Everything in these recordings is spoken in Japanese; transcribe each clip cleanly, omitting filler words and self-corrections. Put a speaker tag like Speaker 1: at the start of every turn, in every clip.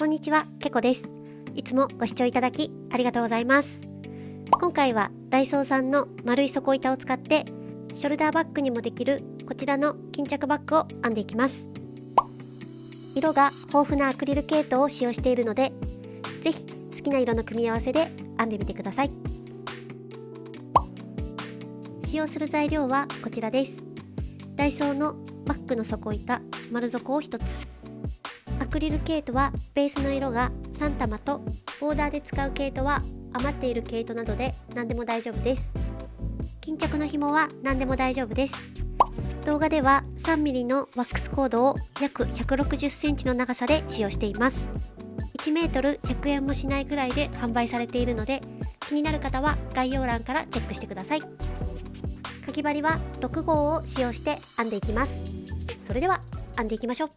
Speaker 1: こんにちは、けこです。いつもご視聴いただきありがとうございます。今回はダイソーさんの丸い底板を使ってショルダーバッグにもできるこちらの巾着バッグを編んでいきます。色が豊富なアクリル系統を使用しているので、ぜひ好きな色の組み合わせで編んでみてください。使用する材料はこちらです。ダイソーのバッグの底板丸底を1つ、アクリル毛糸はベースの色が3玉と、ボーダーで使う毛糸は余っている毛糸などで何でも大丈夫です。巾着の紐は何でも大丈夫です。動画では 3mm のワックスコードを約 160cm の長さで使用しています。1m 100円もしないぐらいで販売されているので、気になる方は概要欄からチェックしてください。かぎ針は6号を使用して編んでいきます。それでは編んでいきましょう。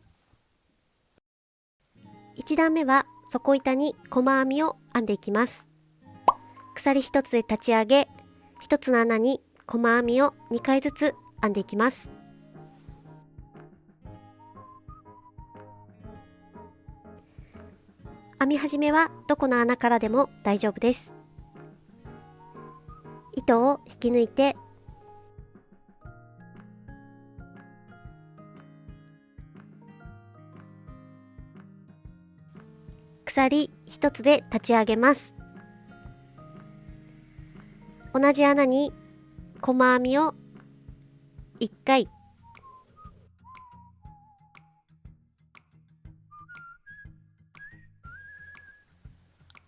Speaker 1: 1段目は底板に細編みを編んでいきます。鎖1つで立ち上げ、1つの穴に細編みを2回ずつ編んでいきます。編み始めはどこの穴からでも大丈夫です。糸を引き抜いて鎖1つで立ち上げます。同じ穴に細編みを1回、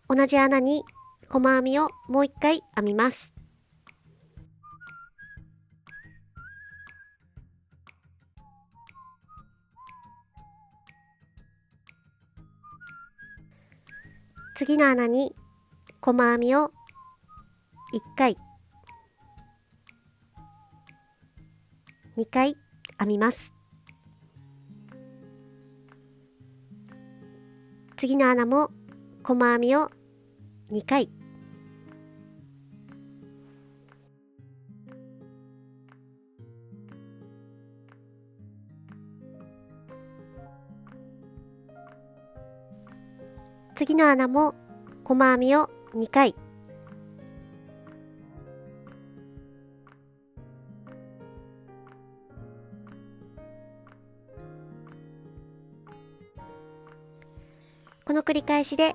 Speaker 1: 同じ穴に細編みをもう1回編みます。次の穴に細編みを1回、2回編みます。次の穴も細編みを2回、次の穴も細編みを2回、この繰り返しで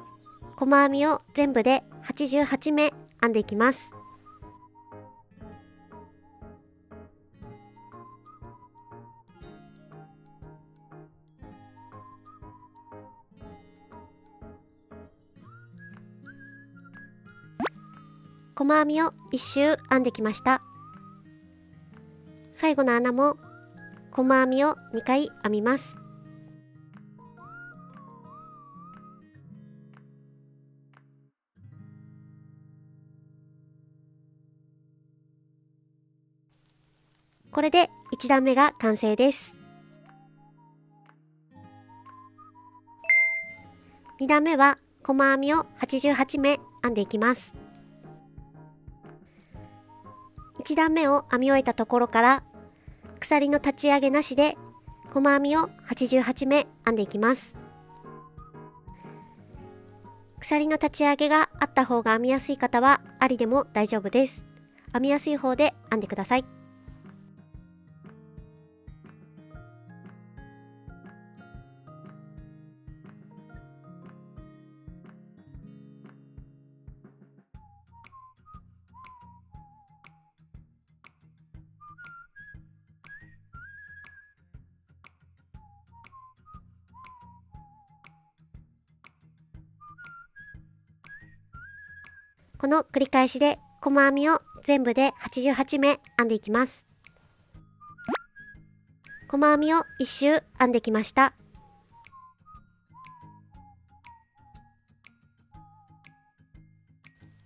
Speaker 1: 細編みを全部で88目編んでいきます。細編みを1周編んできました。最後の穴も細編みを2回編みます。これで1段目が完成です。2段目は細編みを88目編んでいきます。1段目を編み終えたところから鎖の立ち上げなしで細編みを88目編んでいきます。鎖の立ち上げがあった方が編みやすい方はありでも大丈夫です。編みやすい方で編んでください。この繰り返しで細編みを全部で88目編んでいきます。細編みを1周編んできました。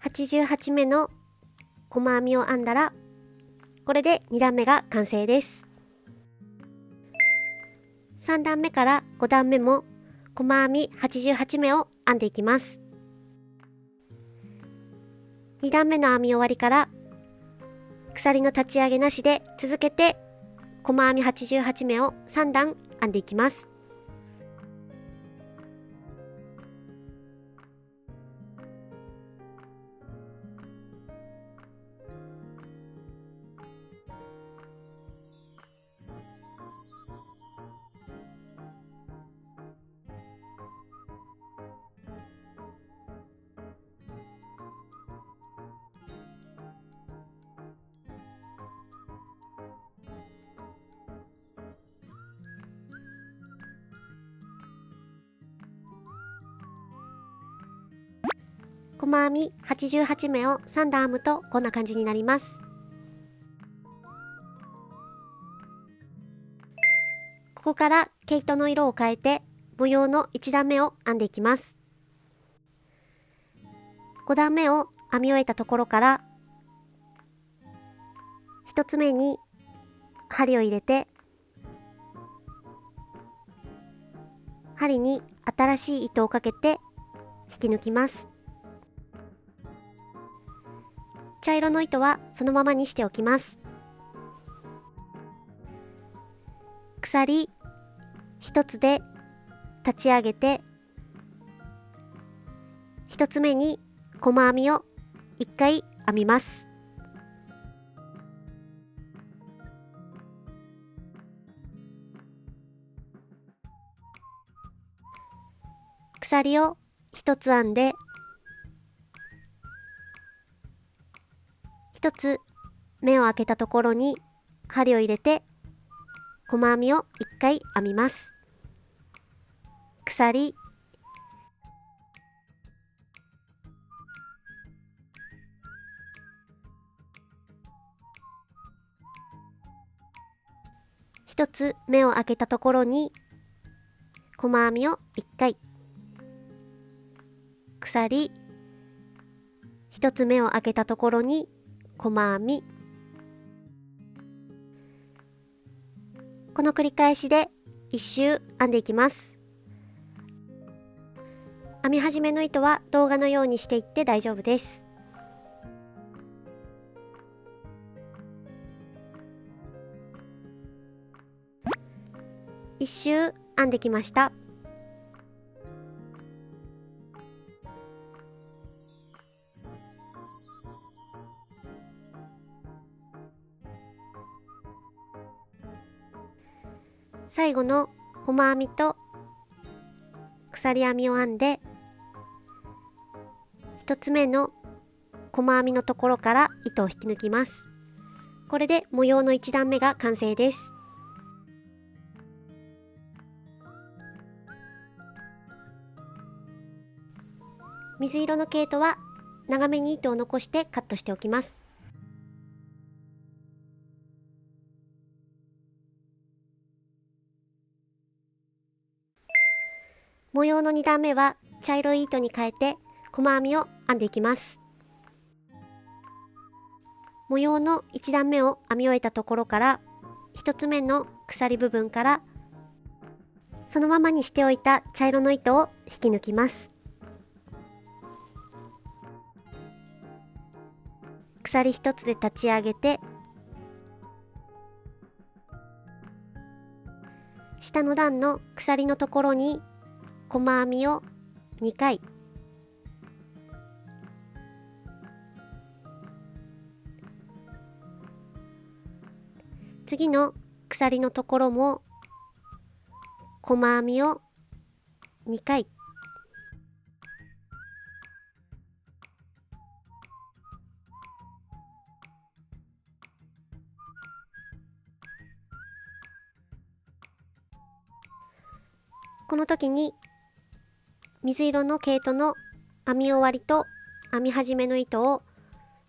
Speaker 1: 88目の細編みを編んだら、これで2段目が完成です。3段目から5段目も細編み88目を編んでいきます。2段目の編み終わりから鎖の立ち上げなしで続けて細編み88目を3段編んでいきます。細編み88目を3段編むとこんな感じになります。ここから毛糸の色を変えて模様の1段目を編んでいきます。5段目を編み終えたところから1つ目に針を入れて、針に新しい糸をかけて引き抜きます。茶色の糸はそのままにしておきます。鎖1つで立ち上げて、1つ目に細編みを1回編みます。鎖を1つ編んで、1つ目を開けたところに針を入れて細編みを1回編みます。鎖1つ目を開けたところに細編みを1回、鎖1つ目を開けたところに細編み、この繰り返しで1周編んでいきます。編み始めの糸は動画のようにしていって大丈夫です。1周編んできました。最後の細編みと鎖編みを編んで、1つ目の細編みのところから糸を引き抜きます。これで模様の1段目が完成です。水色の毛糸は長めに糸を残してカットしておきます。模様の2段目は茶色い糸に変えて細編みを編んでいきます。模様の1段目を編み終えたところから1つ目の鎖部分からそのままにしておいた茶色の糸を引き抜きます。鎖1つで立ち上げて、下の段の鎖のところに細編みを2回、次の鎖のところも細編みを2回、この時に水色の毛糸の編み終わりと編み始めの糸を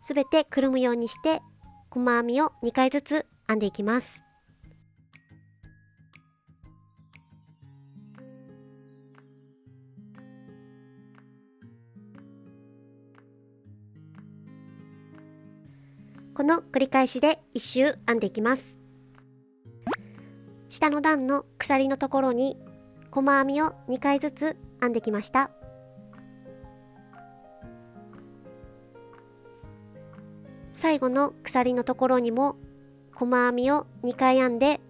Speaker 1: すべてくるむようにして細編みを2回ずつ編んでいきます。この繰り返しで1周編んでいきます。下の段の鎖のところに細編みを2回ずつ編んできました。最後の鎖のところにも細編みを2回編んで、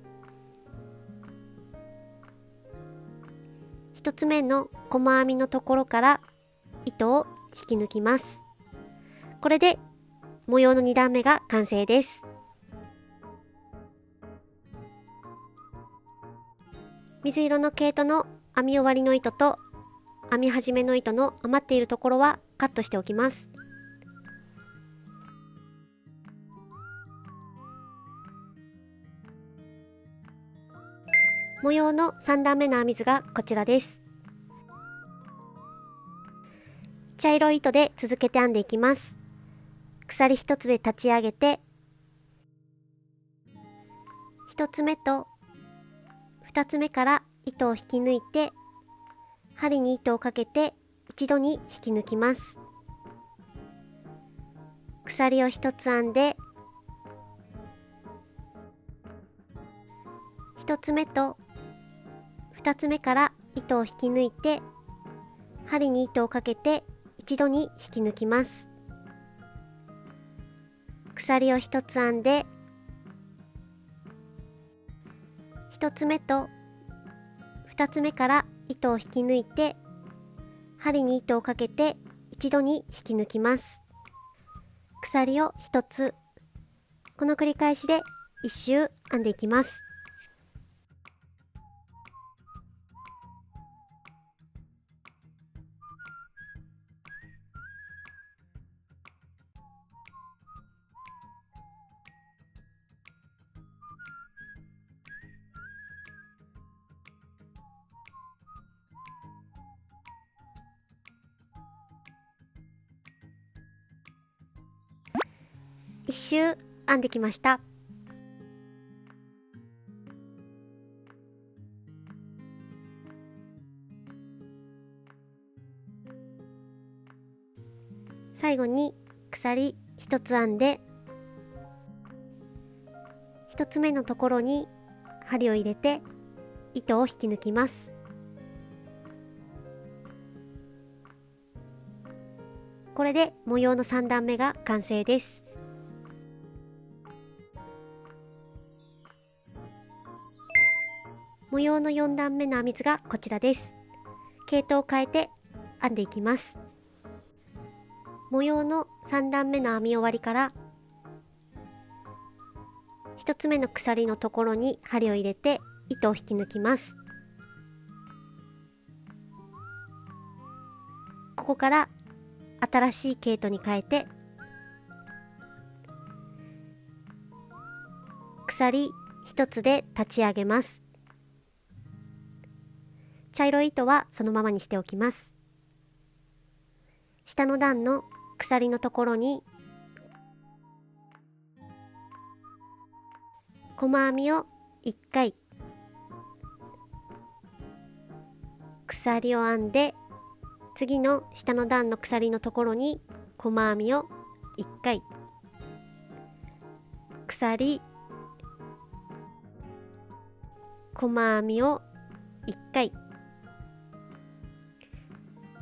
Speaker 1: 1つ目の細編みのところから糸を引き抜きます。これで模様の2段目が完成です。水色の毛糸の編み終わりの糸と編み始めの糸の余っているところはカットしておきます。模様の3段目の編み図がこちらです。茶色い糸で続けて編んでいきます。鎖一つで立ち上げて、一つ目と二つ目から糸を引き抜いて、針に糸をかけて一度に引き抜きます。鎖を一つ編んで、一つ目と二つ目から糸を引き抜いて、針に糸をかけて一度に引き抜きます。鎖を一つ編んで、一つ目と二つ目から糸を引き抜いて、針に糸をかけて一度に引き抜きます。鎖を一つ、この繰り返しで一周編んでいきます。一周編んできました。最後に鎖一つ編んで、一つ目のところに針を入れて糸を引き抜きます。これで模様の3段目が完成です。模様の4段目の編み図がこちらです。毛糸を変えて編んでいきます。模様の3段目の編み終わりから1つ目の鎖のところに針を入れて糸を引き抜きます。ここから新しい毛糸に変えて鎖1つで立ち上げます。茶色い糸はそのままにしておきます。下の段の鎖のところに細編みを1回、鎖を編んで、次の下の段の鎖のところに細編みを1回、鎖、細編みを1回、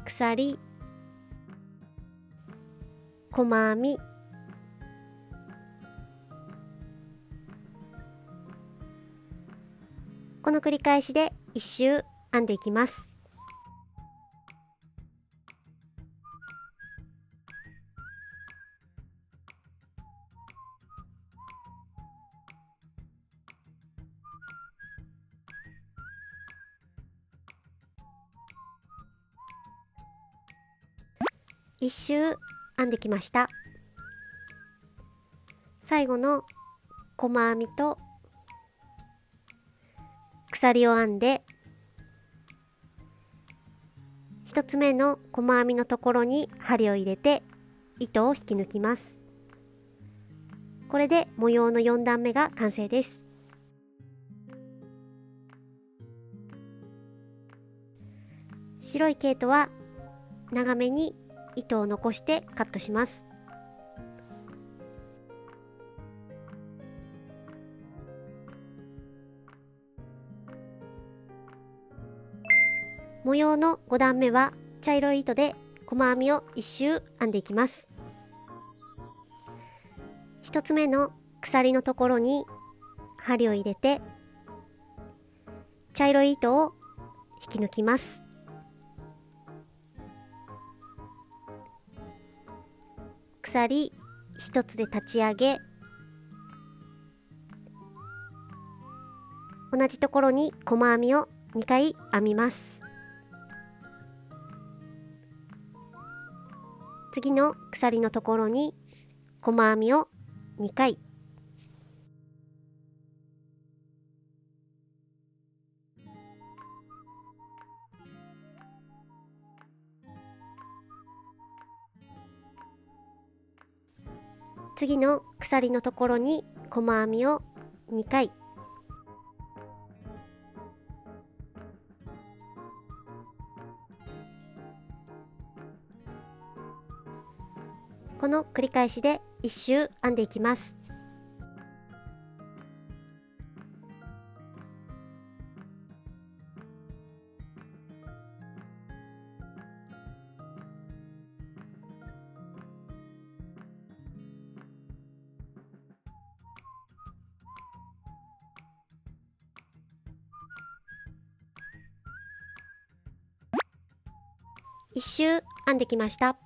Speaker 1: 鎖、細編み、この繰り返しで1周編んでいきます。1周編んできました。最後の細編みと鎖を編んで、1つ目の細編みのところに針を入れて糸を引き抜きます。これで模様の4段目が完成です。白い毛糸は長めに糸を残してカットします。模様の5段目は茶色い糸で細編みを1周編んでいきます。1つ目の鎖のところに針を入れて茶色い糸を引き抜きます。鎖1つで立ち上げ、同じところに細編みを2回編みます。次の鎖のところに細編みを2回、次の鎖のところに細編みを2回、この繰り返しで1周編んでいきます。1周編んできました。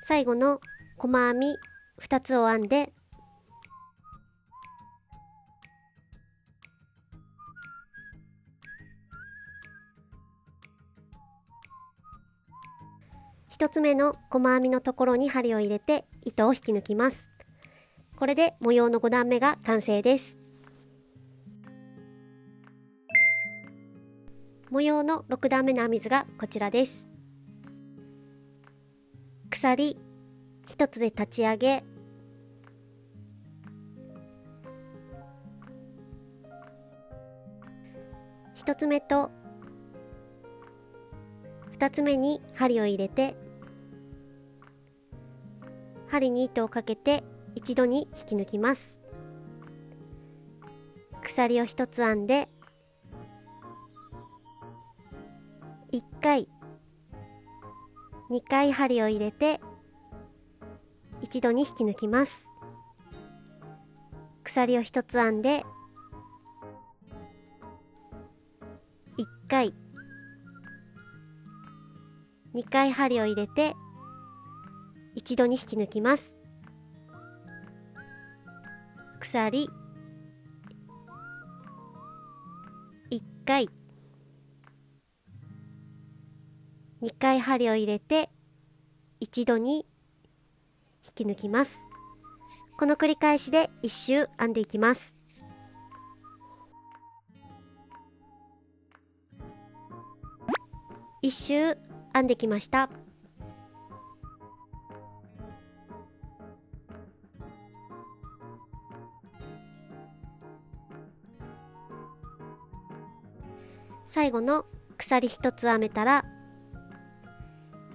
Speaker 1: 最後の細編み2つを編んで、1つ目の細編みのところに針を入れて糸を引き抜きます。これで模様の5段目が完成です。模様の6段目の編み図がこちらです。鎖1つで立ち上げ、1つ目と2つ目に針を入れて、針に糸をかけて一度に引き抜きます。鎖を1つ編んで1回2回針を入れて一度に引き抜きます。鎖を1つ編んで1回2回針を入れて一度に引き抜きます。鎖1回2回針を入れて一度に引き抜きます。この繰り返しで1周編んでいきます。1周編んできました。最後の鎖1つ編めたら、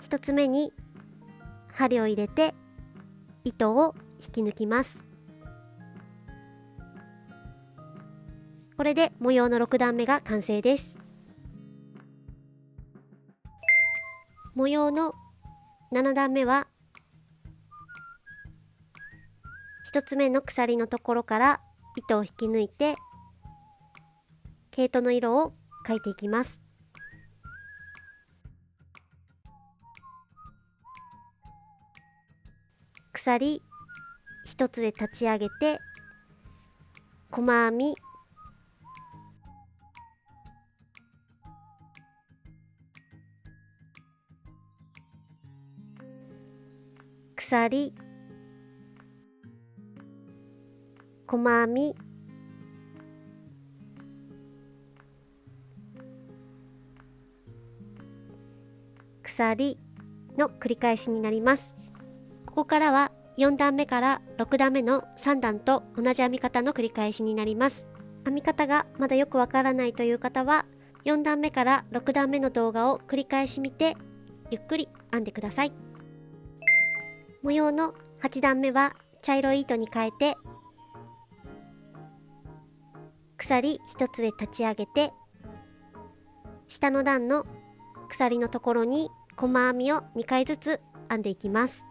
Speaker 1: 1つ目に針を入れて糸を引き抜きます。これで模様の6段目が完成です。模様の7段目は1つ目の鎖のところから糸を引き抜いて毛糸の色を描いていきます。鎖1つで立ち上げて細編み鎖細編み鎖の繰り返しになります。ここからは4段目から6段目の3段と同じ編み方の繰り返しになります。編み方がまだよくわからないという方は4段目から6段目の動画を繰り返し見てゆっくり編んでください。模様の8段目は茶色い糸に変えて鎖1つで立ち上げて下の段の鎖のところに細編みを2回ずつ編んでいきます。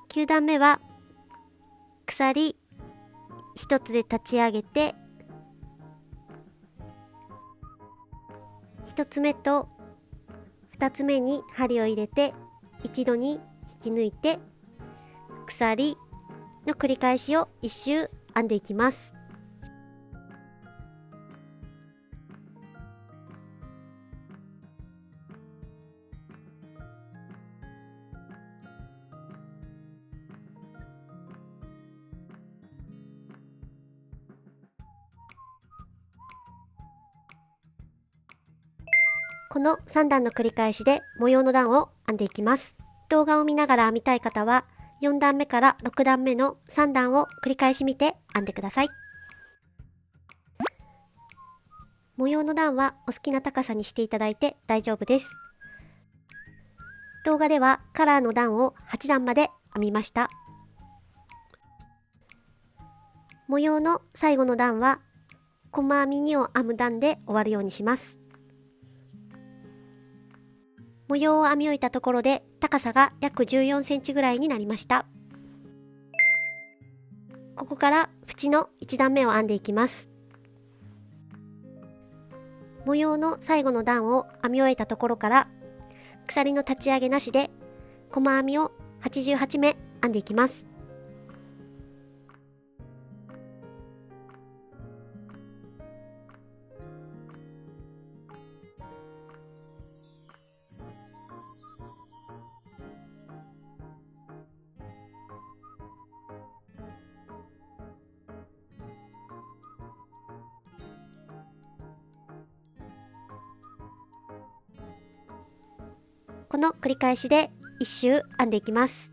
Speaker 1: 9段目は鎖1つで立ち上げて1つ目と2つ目に針を入れて一度に引き抜いて鎖の繰り返しを1周編んでいきます。この3段の繰り返しで模様の段を編んでいきます。動画を見ながら編みたい方は4段目から6段目の3段を繰り返し見て編んでください。模様の段はお好きな高さにしていただいて大丈夫です。動画ではカラーの段を8段まで編みました。模様の最後の段は細編み2を編む段で終わるようにします。模様を編み終えたところで高さが約14センチぐらいになりました。ここから縁の1段目を編んでいきます。模様の最後の段を編み終えたところから鎖の立ち上げなしで細編みを88目編んでいきます。この繰り返しで1周編んでいきます。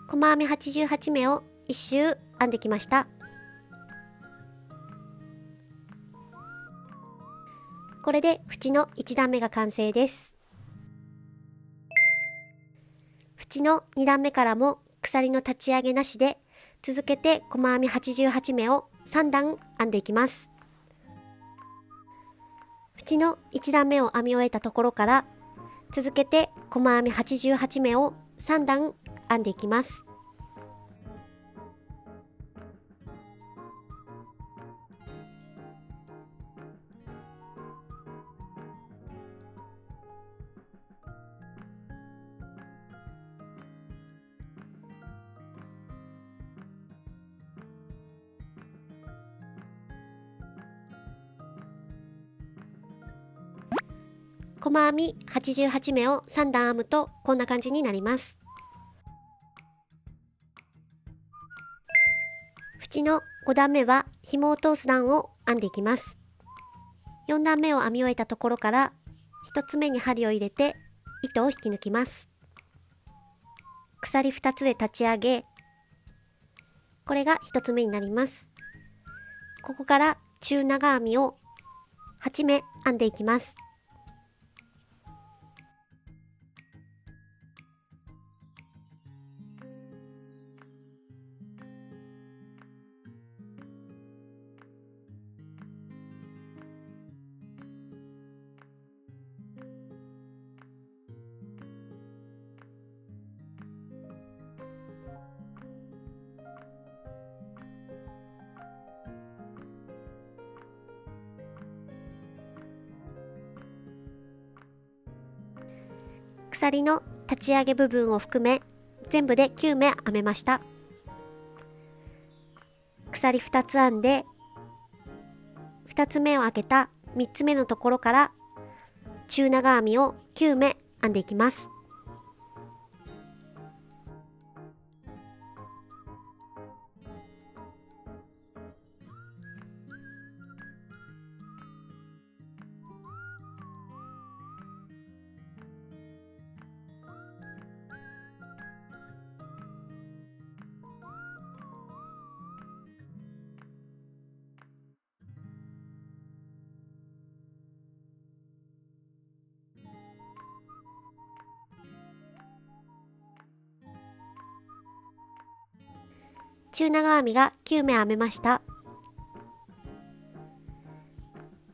Speaker 1: 細編み88目を1周編んできました。これで縁の1段目が完成です。縁の2段目からも鎖の立ち上げなしで続けて細編み88目を3段編んでいきます。縁の1段目を編み終えたところから続けて細編み88目を3段編んでいきます。細編み88目を3段編むとこんな感じになります。縁の5段目は紐を通す段を編んでいきます。4段目を編み終えたところから1つ目に針を入れて糸を引き抜きます。鎖2つで立ち上げ、これが1つ目になります。ここから中長編みを8目編んでいきます。鎖の立ち上げ部分を含め全部で9目編めました。鎖2つ編んで2つ目を開けた3つ目のところから中長編みを9目編んでいきます。中長編みが9目編めました。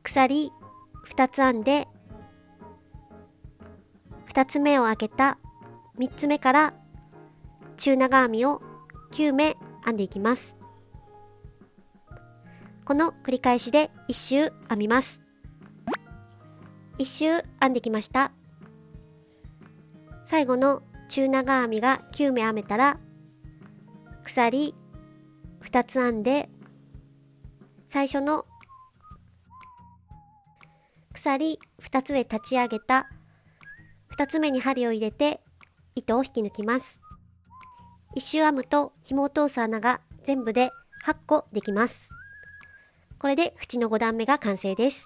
Speaker 1: 鎖2つ編んで2つ目を開けた3つ目から中長編みを9目編んでいきます。この繰り返しで1周編みます。1周編んできました。最後の中長編みが9目編めたら、鎖2つ編んで、最初の鎖2つで立ち上げた2つ目に針を入れて糸を引き抜きます。1周編むと紐を通す穴が全部で8個できます。これで縁の5段目が完成です。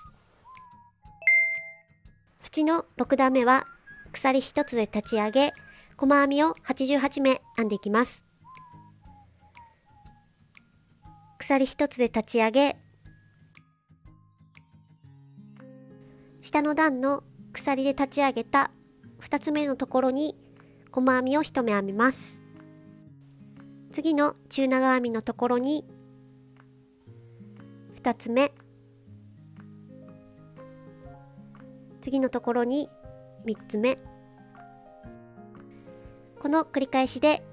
Speaker 1: 縁の6段目は鎖1つで立ち上げ、細編みを88目編んでいきます。鎖1つで立ち上げ、下の段の鎖で立ち上げた2つ目のところに細編みを1目編みます。次の中長編みのところに2つ目、次のところに3つ目、この繰り返しで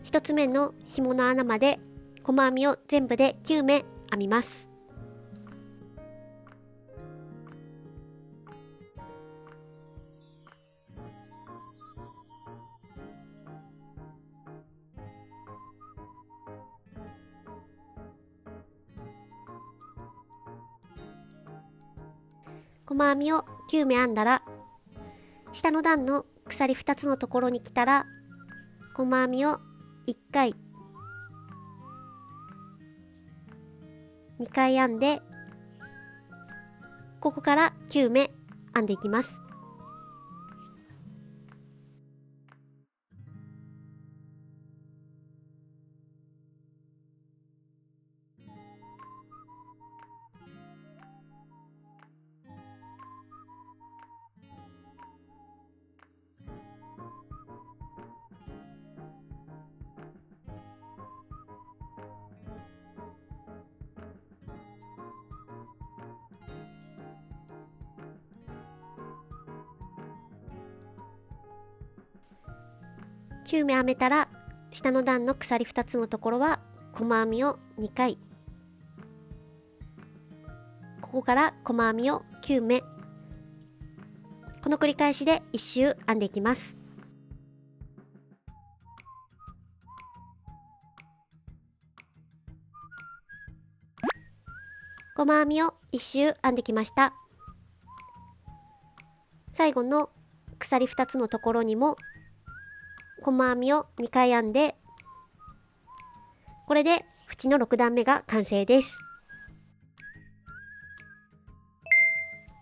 Speaker 1: 1つ目の紐の穴まで細編みを全部で9目編みます。細編みを9目編んだら、下の段の鎖2つのところに来たら、細編みを1回、2回編んで、ここから9目編んでいきます。9目編めたら、下の段の鎖2つのところは細編みを2回、ここから細編みを9目、この繰り返しで1周編んでいきます。細編みを1周編んできました。最後の鎖2つのところにも細編みを2回編んで、これで縁の6段目が完成です。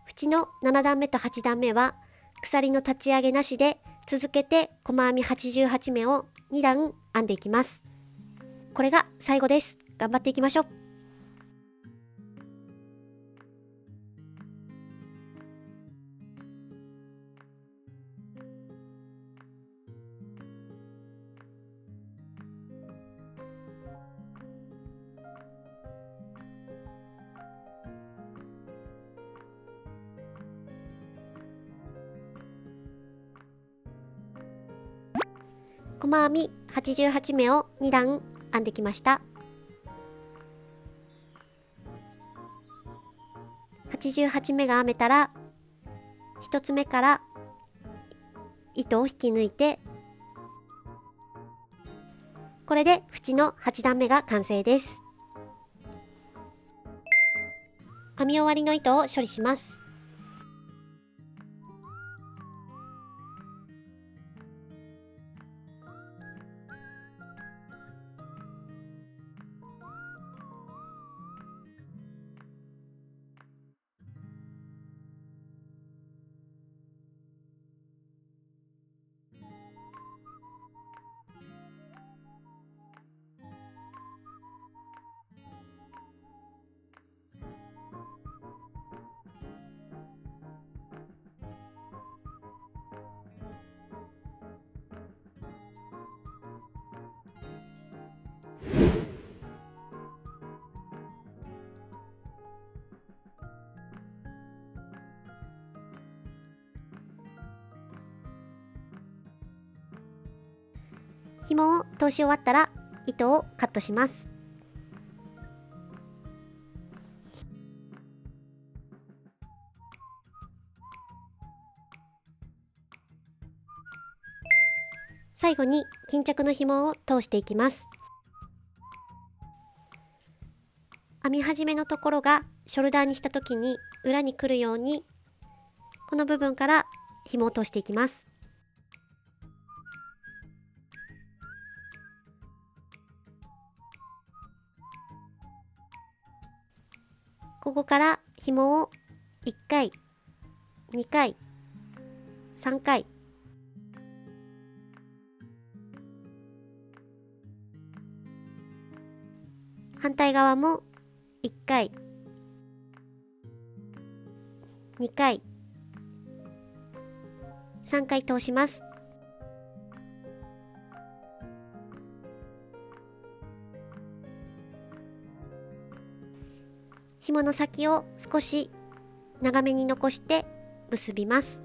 Speaker 1: 縁の7段目と8段目は鎖の立ち上げなしで続けて細編み88目を2段編んでいきます。これが最後です。頑張っていきましょう。細編み88目を2段編んできました。88目が編めたら、1つ目から糸を引き抜いて、これで縁の8段目が完成です。編み終わりの糸を処理します。紐を通し終わったら糸をカットします。最後に巾着の紐を通していきます。編み始めのところがショルダーにした時に裏に来るように、この部分から紐を通していきます。ここから紐を1回、2回、3回、反対側も1回、2回、3回通します。紐の先を少し長めに残して結びます。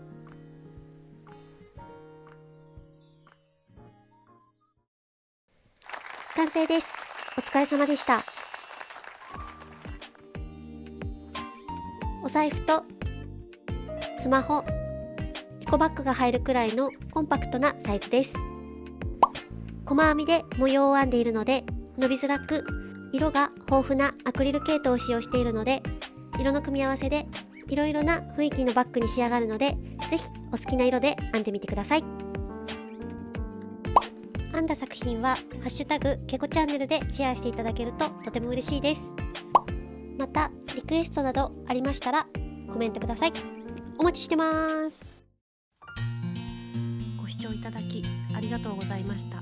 Speaker 1: 完成です。お疲れ様でした。お財布とスマホ、エコバッグが入るくらいのコンパクトなサイズです。細編みで模様を編んでいるので伸びづらく、色が豊富なアクリル毛糸を使用しているので、色の組み合わせでいろいろな雰囲気のバッグに仕上がるので、ぜひお好きな色で編んでみてください。編んだ作品はハッシュタグけこチャンネルでシェアしていただけるととても嬉しいです。またリクエストなどありましたらコメントください。お待ちしてます。
Speaker 2: ご視聴いただきありがとうございました。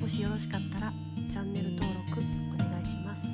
Speaker 2: もしよろしかったらチャンネル登録お願いします。